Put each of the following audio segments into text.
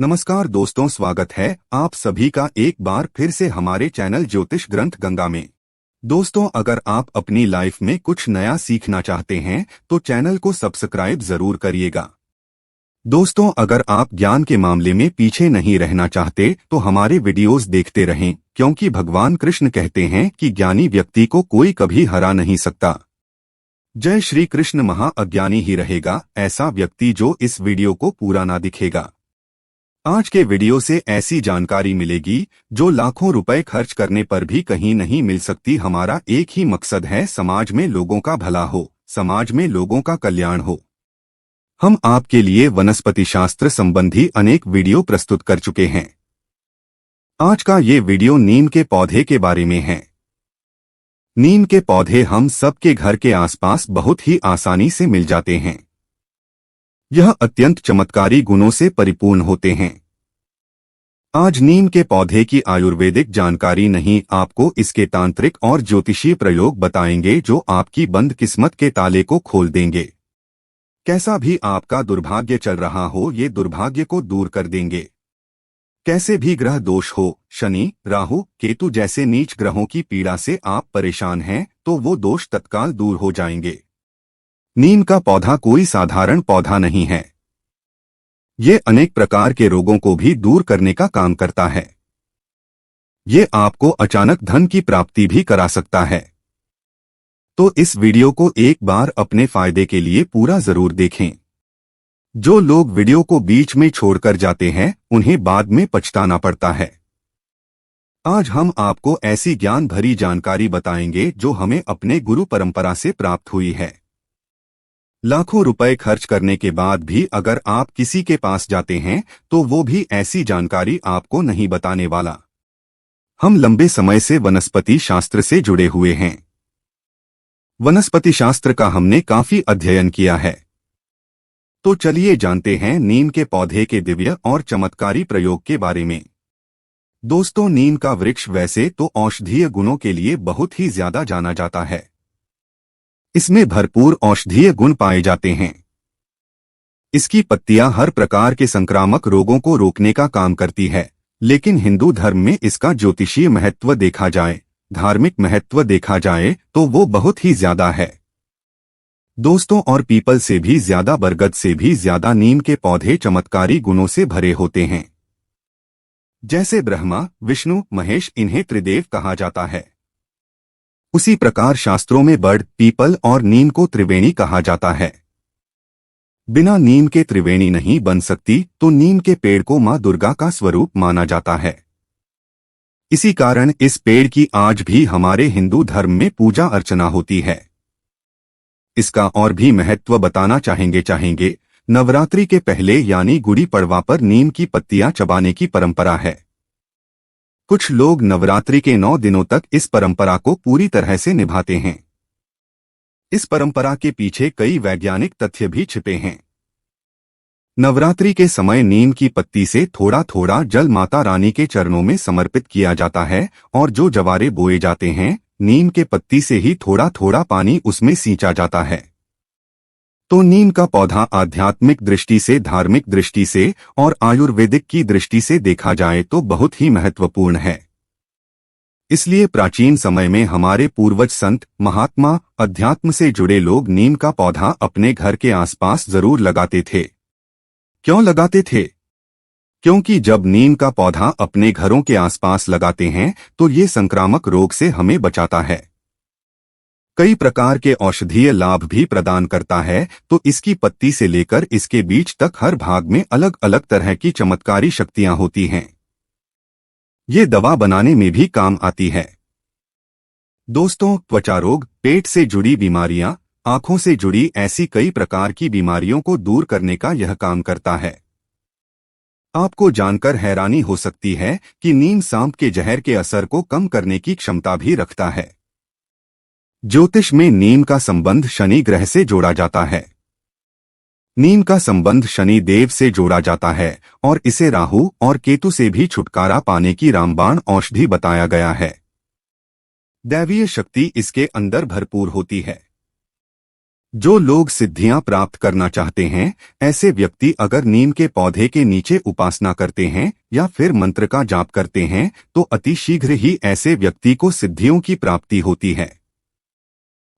नमस्कार दोस्तों, स्वागत है आप सभी का एक बार फिर से हमारे चैनल ज्योतिष ग्रंथ गंगा में। दोस्तों, अगर आप अपनी लाइफ में कुछ नया सीखना चाहते हैं तो चैनल को सब्सक्राइब जरूर करिएगा। दोस्तों, अगर आप ज्ञान के मामले में पीछे नहीं रहना चाहते तो हमारे वीडियोस देखते रहें, क्योंकि भगवान कृष्ण कहते हैं कि ज्ञानी व्यक्ति को कोई कभी हरा नहीं सकता। जय श्री कृष्ण। महाअज्ञानी ही रहेगा ऐसा व्यक्ति जो इस वीडियो को पूरा ना दिखेगा। आज के वीडियो से ऐसी जानकारी मिलेगी जो लाखों रुपए खर्च करने पर भी कहीं नहीं मिल सकती। हमारा एक ही मकसद है, समाज में लोगों का भला हो, समाज में लोगों का कल्याण हो। हम आपके लिए वनस्पति शास्त्र संबंधी अनेक वीडियो प्रस्तुत कर चुके हैं। आज का ये वीडियो नीम के पौधे के बारे में है। नीम के पौधे हम सबके घर के आसपास बहुत ही आसानी से मिल जाते हैं। यह अत्यंत चमत्कारी गुणों से परिपूर्ण होते हैं। आज नीम के पौधे की आयुर्वेदिक जानकारी नहीं, आपको इसके तांत्रिक और ज्योतिषीय प्रयोग बताएंगे जो आपकी बंद किस्मत के ताले को खोल देंगे। कैसा भी आपका दुर्भाग्य चल रहा हो, ये दुर्भाग्य को दूर कर देंगे। कैसे भी ग्रह दोष हो, शनि, राहु, केतु जैसे नीच ग्रहों की पीड़ा से आप परेशान हैं तो वो दोष तत्काल दूर हो जाएंगे। नीम का पौधा कोई साधारण पौधा नहीं है। ये अनेक प्रकार के रोगों को भी दूर करने का काम करता है। ये आपको अचानक धन की प्राप्ति भी करा सकता है। तो इस वीडियो को एक बार अपने फायदे के लिए पूरा जरूर देखें। जो लोग वीडियो को बीच में छोड़कर जाते हैं उन्हें बाद में पछताना पड़ता है। आज हम आपको ऐसी ज्ञान भरी जानकारी बताएंगे जो हमें अपने गुरु परंपरा से प्राप्त हुई है। लाखों रुपए खर्च करने के बाद भी अगर आप किसी के पास जाते हैं तो वो भी ऐसी जानकारी आपको नहीं बताने वाला। हम लंबे समय से वनस्पति शास्त्र से जुड़े हुए हैं। वनस्पति शास्त्र का हमने काफी अध्ययन किया है। तो चलिए जानते हैं नीम के पौधे के दिव्य और चमत्कारी प्रयोग के बारे में। दोस्तों, नीम का वृक्ष वैसे तो औषधीय गुणों के लिए बहुत ही ज्यादा जाना जाता है। इसमें भरपूर औषधीय गुण पाए जाते हैं। इसकी पत्तियां हर प्रकार के संक्रामक रोगों को रोकने का काम करती है। लेकिन हिंदू धर्म में इसका ज्योतिषीय महत्व देखा जाए, धार्मिक महत्व देखा जाए तो वो बहुत ही ज्यादा है। दोस्तों, और पीपल से भी ज्यादा, बरगद से भी ज्यादा नीम के पौधे चमत्कारी गुणों से भरे होते हैं। जैसे ब्रह्मा, विष्णु, महेश, इन्हें त्रिदेव कहा जाता है। उसी प्रकार शास्त्रों में बड़, पीपल और नीम को त्रिवेणी कहा जाता है। बिना नीम के त्रिवेणी नहीं बन सकती, तो नीम के पेड़ को मां दुर्गा का स्वरूप माना जाता है। इसी कारण इस पेड़ की आज भी हमारे हिंदू धर्म में पूजा अर्चना होती है। इसका और भी महत्व बताना चाहेंगे। नवरात्रि के पहले यानी गुड़ी पड़वा पर नीम की पत्तियां चबाने की परंपरा है। कुछ लोग नवरात्रि के 9 दिनों तक इस परंपरा को पूरी तरह से निभाते हैं। इस परंपरा के पीछे कई वैज्ञानिक तथ्य भी छिपे हैं। नवरात्रि के समय नीम की पत्ती से थोड़ा थोड़ा जल माता रानी के चरणों में समर्पित किया जाता है और जो जवारे बोए जाते हैं, नीम के पत्ती से ही थोड़ा थोड़ा पानी उसमें सींचा जाता है। तो नीम का पौधा आध्यात्मिक दृष्टि से, धार्मिक दृष्टि से और आयुर्वेदिक की दृष्टि से देखा जाए तो बहुत ही महत्वपूर्ण है। इसलिए प्राचीन समय में हमारे पूर्वज संत, महात्मा, अध्यात्म से जुड़े लोग नीम का पौधा अपने घर के आसपास जरूर लगाते थे। क्यों लगाते थे? क्योंकि जब नीम का पौधा अपने घरों के आसपास लगाते हैं तो ये संक्रामक रोग से हमें बचाता है। कई प्रकार के औषधीय लाभ भी प्रदान करता है। तो इसकी पत्ती से लेकर इसके बीज तक हर भाग में अलग अलग तरह की चमत्कारी शक्तियां होती हैं। ये दवा बनाने में भी काम आती है। दोस्तों, त्वचा रोग, पेट से जुड़ी बीमारियां, आंखों से जुड़ी ऐसी कई प्रकार की बीमारियों को दूर करने का यह काम करता है। आपको जानकर हैरानी हो सकती है कि नीम सांप के जहर के असर को कम करने की क्षमता भी रखता है। ज्योतिष में नीम का संबंध शनि ग्रह से जोड़ा जाता है। नीम का संबंध शनि देव से जोड़ा जाता है और इसे राहु और केतु से भी छुटकारा पाने की रामबाण औषधि बताया गया है। दैवीय शक्ति इसके अंदर भरपूर होती है। जो लोग सिद्धियां प्राप्त करना चाहते हैं, ऐसे व्यक्ति अगर नीम के पौधे के नीचे उपासना करते हैं या फिर मंत्र का जाप करते हैं तो अतिशीघ्र ही ऐसे व्यक्ति को सिद्धियों की प्राप्ति होती है।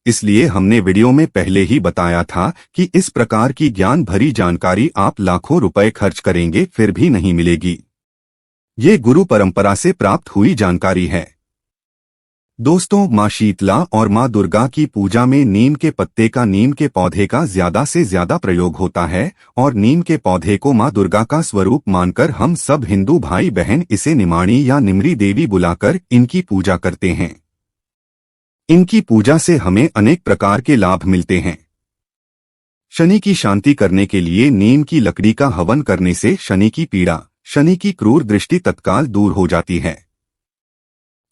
इसलिए हमने वीडियो में पहले ही बताया था कि इस प्रकार की ज्ञान भरी जानकारी आप लाखों रुपए खर्च करेंगे फिर भी नहीं मिलेगी। ये गुरु परंपरा से प्राप्त हुई जानकारी है। दोस्तों, माँ शीतला और माँ दुर्गा की पूजा में नीम के पत्ते का, नीम के पौधे का ज्यादा से ज्यादा प्रयोग होता है और नीम के पौधे को माँ दुर्गा का स्वरूप मानकर हम सब हिंदू भाई बहन इसे निमाणी या निमरी देवी बुलाकर इनकी पूजा करते हैं। इनकी पूजा से हमें अनेक प्रकार के लाभ मिलते हैं। शनि की शांति करने के लिए नीम की लकड़ी का हवन करने से शनि की पीड़ा, शनि की क्रूर दृष्टि तत्काल दूर हो जाती है।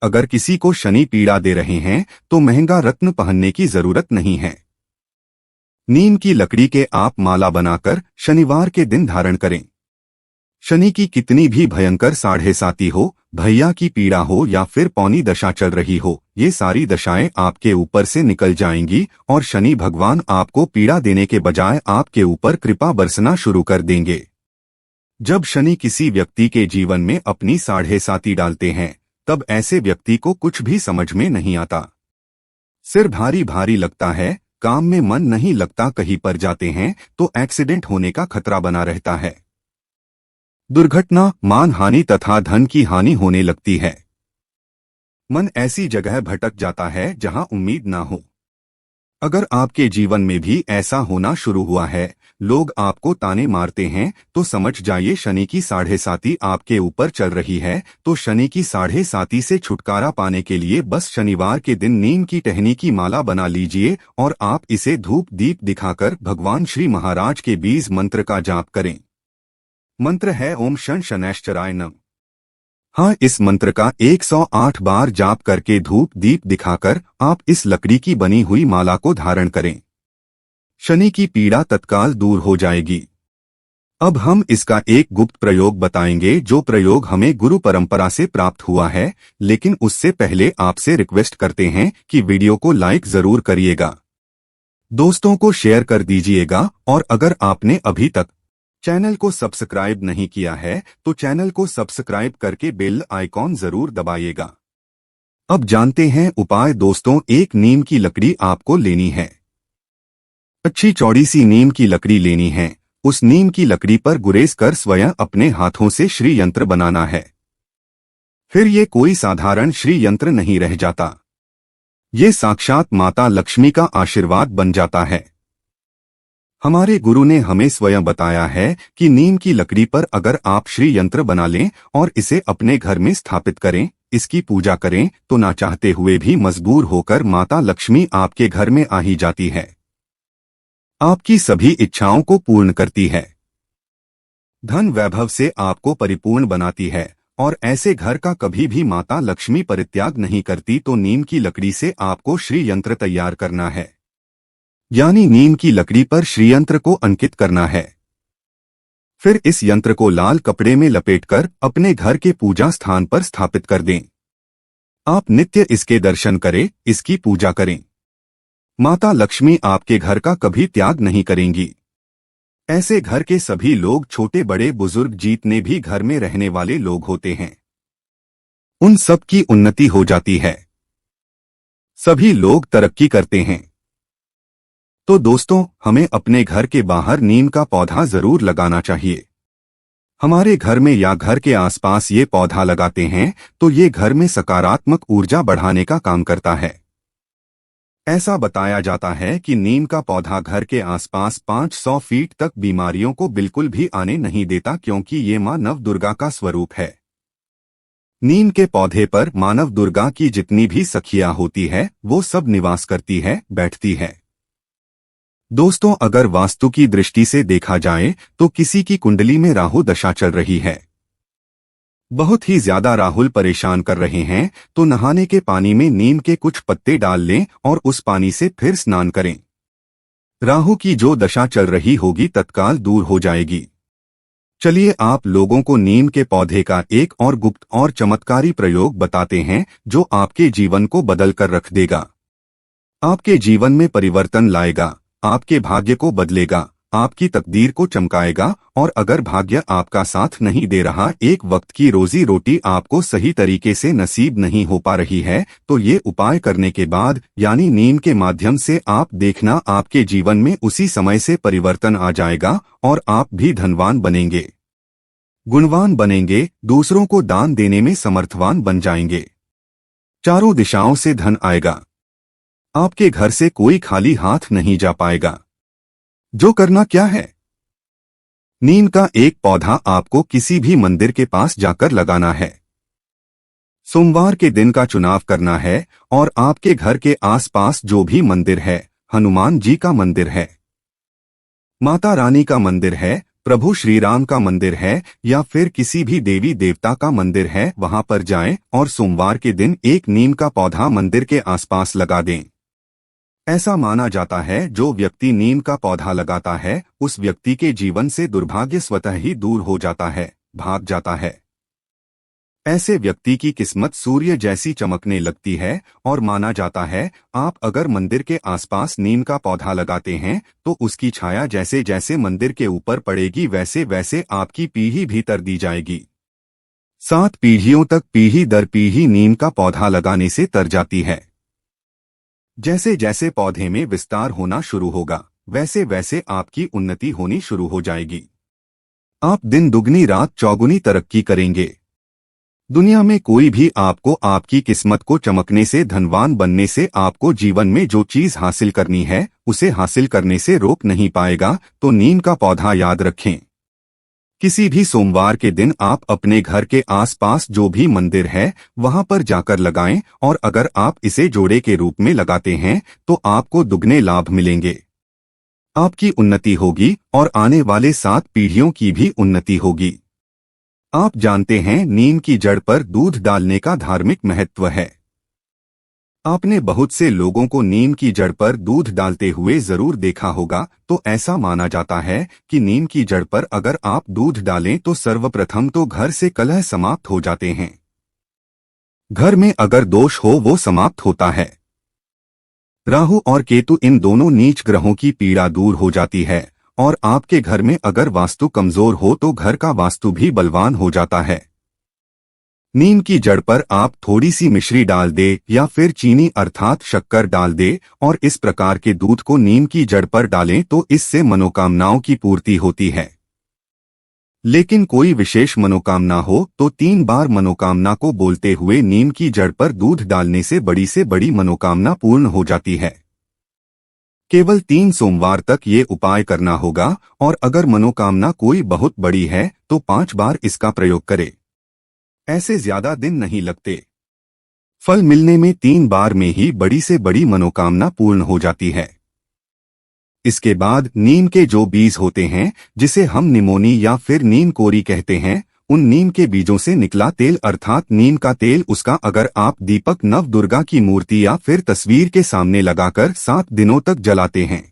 अगर किसी को शनि पीड़ा दे रहे हैं तो महंगा रत्न पहनने की जरूरत नहीं है। नीम की लकड़ी के आप माला बनाकर शनिवार के दिन धारण करें। शनि की कितनी भी भयंकर साढ़े साती हो, भैया की पीड़ा हो या फिर पौनी दशा चल रही हो, ये सारी दशाएं आपके ऊपर से निकल जाएंगी और शनि भगवान आपको पीड़ा देने के बजाय आपके ऊपर कृपा बरसना शुरू कर देंगे। जब शनि किसी व्यक्ति के जीवन में अपनी साढ़े साती डालते हैं तब ऐसे व्यक्ति को कुछ भी समझ में नहीं आता। सिर भारी भारी लगता है, काम में मन नहीं लगता, कहीं पर जाते हैं तो एक्सीडेंट होने का खतरा बना रहता है। दुर्घटना, मान हानि तथा धन की हानि होने लगती है। मन ऐसी जगह भटक जाता है जहां उम्मीद ना हो। अगर आपके जीवन में भी ऐसा होना शुरू हुआ है, लोग आपको ताने मारते हैं, तो समझ जाइए शनि की साढ़े साती आपके ऊपर चल रही है। तो शनि की साढ़े साती से छुटकारा पाने के लिए बस शनिवार के दिन नीम की टहनी की माला बना लीजिए और आप इसे धूप दीप दिखाकर भगवान श्री महाराज के बीज मंत्र का जाप करें। मंत्र है ओम शं शनैश्चराय नमः। हाँ, इस मंत्र का 108 बार जाप करके धूप दीप दिखाकर आप इस लकड़ी की बनी हुई माला को धारण करें। शनि की पीड़ा तत्काल दूर हो जाएगी। अब हम इसका एक गुप्त प्रयोग बताएंगे, जो प्रयोग हमें गुरु परंपरा से प्राप्त हुआ है, लेकिन उससे पहले आपसे रिक्वेस्ट करते हैं कि वीडियो को लाइक जरूर करिएगा, दोस्तों को शेयर कर दीजिएगा और अगर आपने अभी तक चैनल को सब्सक्राइब नहीं किया है तो चैनल को सब्सक्राइब करके बेल आइकॉन जरूर दबाइएगा। अब जानते हैं उपाय। दोस्तों, एक नीम की लकड़ी आपको लेनी है। अच्छी चौड़ी सी नीम की लकड़ी लेनी है। उस नीम की लकड़ी पर गुरेज कर स्वयं अपने हाथों से श्री यंत्र बनाना है। फिर ये कोई साधारण श्री यंत्र नहीं रह जाता, ये साक्षात माता लक्ष्मी का आशीर्वाद बन जाता है। हमारे गुरु ने हमें स्वयं बताया है कि नीम की लकड़ी पर अगर आप श्री यंत्र बना लें और इसे अपने घर में स्थापित करें, इसकी पूजा करें, तो ना चाहते हुए भी मजबूर होकर माता लक्ष्मी आपके घर में आ ही जाती है, आपकी सभी इच्छाओं को पूर्ण करती है, धन वैभव से आपको परिपूर्ण बनाती है और ऐसे घर का कभी भी माता लक्ष्मी परित्याग नहीं करती। तो नीम की लकड़ी से आपको श्री यंत्र तैयार करना है, यानी नीम की लकड़ी पर श्री यंत्र को अंकित करना है। फिर इस यंत्र को लाल कपड़े में लपेटकर अपने घर के पूजा स्थान पर स्थापित कर दें। आप नित्य इसके दर्शन करें, इसकी पूजा करें। माता लक्ष्मी आपके घर का कभी त्याग नहीं करेंगी। ऐसे घर के सभी लोग, छोटे बड़े बुजुर्ग, जितने भी घर में रहने वाले लोग होते हैं, उन सब की उन्नति हो जाती है, सभी लोग तरक्की करते हैं। तो दोस्तों, हमें अपने घर के बाहर नीम का पौधा जरूर लगाना चाहिए। हमारे घर में या घर के आसपास ये पौधा लगाते हैं तो ये घर में सकारात्मक ऊर्जा बढ़ाने का काम करता है। ऐसा बताया जाता है कि नीम का पौधा घर के आसपास 500 फीट तक बीमारियों को बिल्कुल भी आने नहीं देता, क्योंकि ये मां नव दुर्गा का स्वरूप है। नीम के पौधे पर मानव दुर्गा की जितनी भी सखियां होती है वो सब निवास करती है, बैठती है। दोस्तों, अगर वास्तु की दृष्टि से देखा जाए तो किसी की कुंडली में राहु दशा चल रही है, बहुत ही ज्यादा राहुल परेशान कर रहे हैं, तो नहाने के पानी में नीम के कुछ पत्ते डाल लें और उस पानी से फिर स्नान करें। राहु की जो दशा चल रही होगी तत्काल दूर हो जाएगी। चलिए आप लोगों को नीम के पौधे का एक और गुप्त और चमत्कारी प्रयोग बताते हैं, जो आपके जीवन को बदल कर रख देगा, आपके जीवन में परिवर्तन लाएगा। आपके भाग्य को बदलेगा, आपकी तकदीर को चमकाएगा। और अगर भाग्य आपका साथ नहीं दे रहा, एक वक्त की रोजी रोटी आपको सही तरीके से नसीब नहीं हो पा रही है, तो ये उपाय करने के बाद यानी नींद के माध्यम से आप देखना आपके जीवन में उसी समय से परिवर्तन आ जाएगा और आप भी धनवान बनेंगे, गुणवान बनेंगे, दूसरों को दान देने में समर्थवान बन जाएंगे। चारों दिशाओं से धन आएगा, आपके घर से कोई खाली हाथ नहीं जा पाएगा। जो करना क्या है, नीम का एक पौधा आपको किसी भी मंदिर के पास जाकर लगाना है। सोमवार के दिन का चुनाव करना है और आपके घर के आसपास जो भी मंदिर है, हनुमान जी का मंदिर है, माता रानी का मंदिर है, प्रभु श्री राम का मंदिर है या फिर किसी भी देवी देवता का मंदिर है, वहां पर जाएं और सोमवार के दिन एक नीम का पौधा मंदिर के आसपास लगा दें। ऐसा माना जाता है जो व्यक्ति नीम का पौधा लगाता है उस व्यक्ति के जीवन से दुर्भाग्य स्वतः ही दूर हो जाता है, भाग जाता है। ऐसे व्यक्ति की किस्मत सूर्य जैसी चमकने लगती है और माना जाता है आप अगर मंदिर के आसपास नीम का पौधा लगाते हैं तो उसकी छाया जैसे जैसे मंदिर के ऊपर पड़ेगी वैसे वैसे आपकी पीढ़ी भीतर दी जाएगी। 7 पीढ़ियों तक पीढ़ी दर पीढ़ी नीम का पौधा लगाने से तर जाती है। जैसे जैसे पौधे में विस्तार होना शुरू होगा वैसे वैसे आपकी उन्नति होनी शुरू हो जाएगी। आप दिन दुगनी रात चौगुनी तरक्की करेंगे। दुनिया में कोई भी आपको आपकी किस्मत को चमकने से, धनवान बनने से, आपको जीवन में जो चीज हासिल करनी है उसे हासिल करने से रोक नहीं पाएगा। तो नीम का पौधा याद रखें। किसी भी सोमवार के दिन आप अपने घर के आसपास जो भी मंदिर है वहां पर जाकर लगाएं और अगर आप इसे जोड़े के रूप में लगाते हैं तो आपको दुगने लाभ मिलेंगे। आपकी उन्नति होगी और आने वाले 7 पीढ़ियों की भी उन्नति होगी। आप जानते हैं नीम की जड़ पर दूध डालने का धार्मिक महत्व है। आपने बहुत से लोगों को नीम की जड़ पर दूध डालते हुए जरूर देखा होगा। तो ऐसा माना जाता है कि नीम की जड़ पर अगर आप दूध डालें तो सर्वप्रथम तो घर से कलह समाप्त हो जाते हैं। घर में अगर दोष हो वो समाप्त होता है। राहु और केतु इन दोनों नीच ग्रहों की पीड़ा दूर हो जाती है और आपके घर में अगर वास्तु कमजोर हो तो घर का वास्तु भी बलवान हो जाता है। नीम की जड़ पर आप थोड़ी सी मिश्री डाल दे या फिर चीनी अर्थात शक्कर डाल दे और इस प्रकार के दूध को नीम की जड़ पर डालें तो इससे मनोकामनाओं की पूर्ति होती है। लेकिन कोई विशेष मनोकामना हो तो 3 बार मनोकामना को बोलते हुए नीम की जड़ पर दूध डालने से बड़ी मनोकामना पूर्ण हो जाती है। केवल 3 सोमवार तक ये उपाय करना होगा और अगर मनोकामना कोई बहुत बड़ी है तो 5 बार इसका प्रयोग करें। ऐसे ज्यादा दिन नहीं लगते। फल मिलने में 3 बार में ही बड़ी से बड़ी मनोकामना पूर्ण हो जाती है। इसके बाद नीम के जो बीज होते हैं जिसे हम निमोनी या फिर नीम कोरी कहते हैं, उन नीम के बीजों से निकला तेल अर्थात नीम का तेल, उसका अगर आप दीपक नव दुर्गा की मूर्ति या फिर तस्वीर के सामने लगाकर 7 दिनों तक जलाते हैं,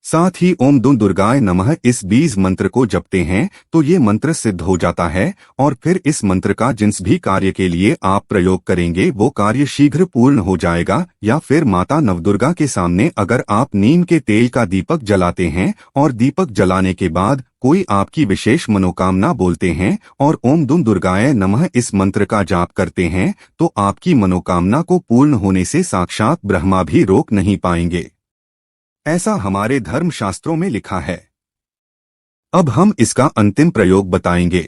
साथ ही ओम दुं दुर्गाय नमः इस बीज मंत्र को जपते हैं तो ये मंत्र सिद्ध हो जाता है और फिर इस मंत्र का जिस भी कार्य के लिए आप प्रयोग करेंगे वो कार्य शीघ्र पूर्ण हो जाएगा। या फिर माता नवदुर्गा के सामने अगर आप नीम के तेल का दीपक जलाते हैं और दीपक जलाने के बाद कोई आपकी विशेष मनोकामना बोलते हैं और ओम दुं दुर्गाय नमः इस मंत्र का जाप करते हैं तो आपकी मनोकामना को पूर्ण होने से साक्षात ब्रह्मा भी रोक नहीं पाएंगे। ऐसा हमारे धर्मशास्त्रों में लिखा है। अब हम इसका अंतिम प्रयोग बताएंगे।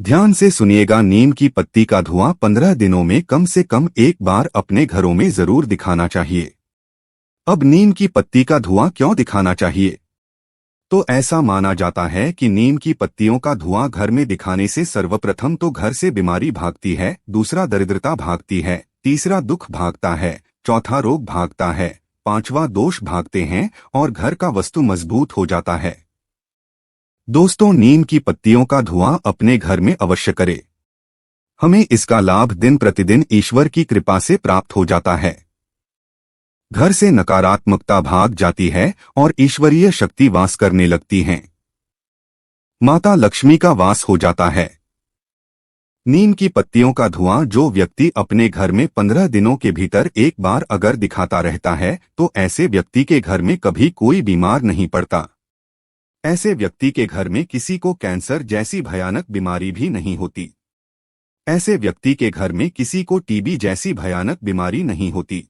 ध्यान से सुनिएगा। नीम की पत्ती का धुआं 15 दिनों में कम से कम एक बार अपने घरों में जरूर दिखाना चाहिए। अब नीम की पत्ती का धुआं क्यों दिखाना चाहिए? तो ऐसा माना जाता है कि नीम की पत्तियों का धुआं घर में दिखाने से सर्वप्रथम तो घर से बीमारी भागती है, दूसरा दरिद्रता भागती है, तीसरा दुख भागता है, चौथा रोग भागता है, 5वां दोष भागते हैं और घर का वस्तु मजबूत हो जाता है। दोस्तों, नीम की पत्तियों का धुआं अपने घर में अवश्य करें। हमें इसका लाभ दिन प्रतिदिन ईश्वर की कृपा से प्राप्त हो जाता है। घर से नकारात्मकता भाग जाती है और ईश्वरीय शक्ति वास करने लगती हैं। माता लक्ष्मी का वास हो जाता है। नीम की पत्तियों का धुआं जो व्यक्ति अपने घर में 15 दिनों के भीतर एक बार अगर दिखाता रहता है तो ऐसे व्यक्ति के घर में कभी कोई बीमार नहीं पड़ता। ऐसे व्यक्ति के घर में किसी को कैंसर जैसी भयानक बीमारी भी नहीं होती। ऐसे व्यक्ति के घर में किसी को टीबी जैसी भयानक बीमारी नहीं होती।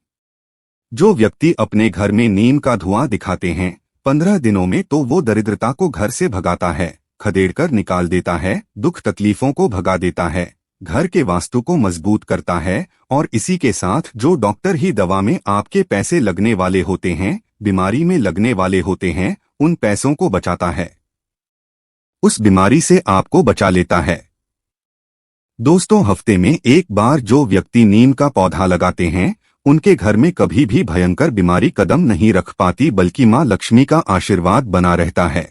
जो व्यक्ति अपने घर में नीम का धुआं दिखाते हैं 15 दिनों में तो वो दरिद्रता को घर से भगाता है, खदेड़कर निकाल देता है, दुख तकलीफों को भगा देता है, घर के वास्तु को मजबूत करता है और इसी के साथ जो डॉक्टर ही दवा में आपके पैसे लगने वाले होते हैं, बीमारी में लगने वाले होते हैं, उन पैसों को बचाता है, उस बीमारी से आपको बचा लेता है। दोस्तों, हफ्ते में एक बार जो व्यक्ति नीम का पौधा लगाते हैं उनके घर में कभी भी भयंकर बीमारी कदम नहीं रख पाती, बल्कि मां लक्ष्मी का आशीर्वाद बना रहता है।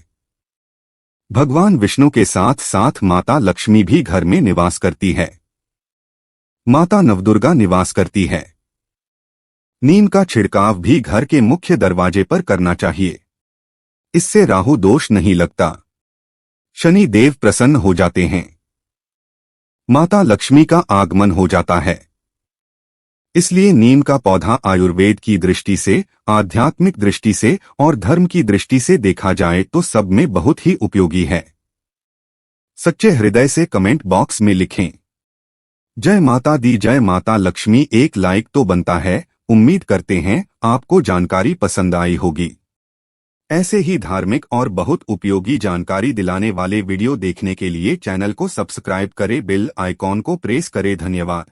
भगवान विष्णु के साथ साथ माता लक्ष्मी भी घर में निवास करती है। माता नवदुर्गा निवास करती है। नीम का छिड़काव भी घर के मुख्य दरवाजे पर करना चाहिए। इससे राहु दोष नहीं लगता, शनि देव प्रसन्न हो जाते हैं, माता लक्ष्मी का आगमन हो जाता है। इसलिए नीम का पौधा आयुर्वेद की दृष्टि से, आध्यात्मिक दृष्टि से और धर्म की दृष्टि से देखा जाए तो सब में बहुत ही उपयोगी है। सच्चे हृदय से कमेंट बॉक्स में लिखें जय माता दी, जय माता लक्ष्मी। एक लाइक तो बनता है। उम्मीद करते हैं आपको जानकारी पसंद आई होगी। ऐसे ही धार्मिक और बहुत उपयोगी जानकारी दिलाने वाले वीडियो देखने के लिए चैनल को सब्सक्राइब करें, बेल आइकॉन को प्रेस करें। धन्यवाद।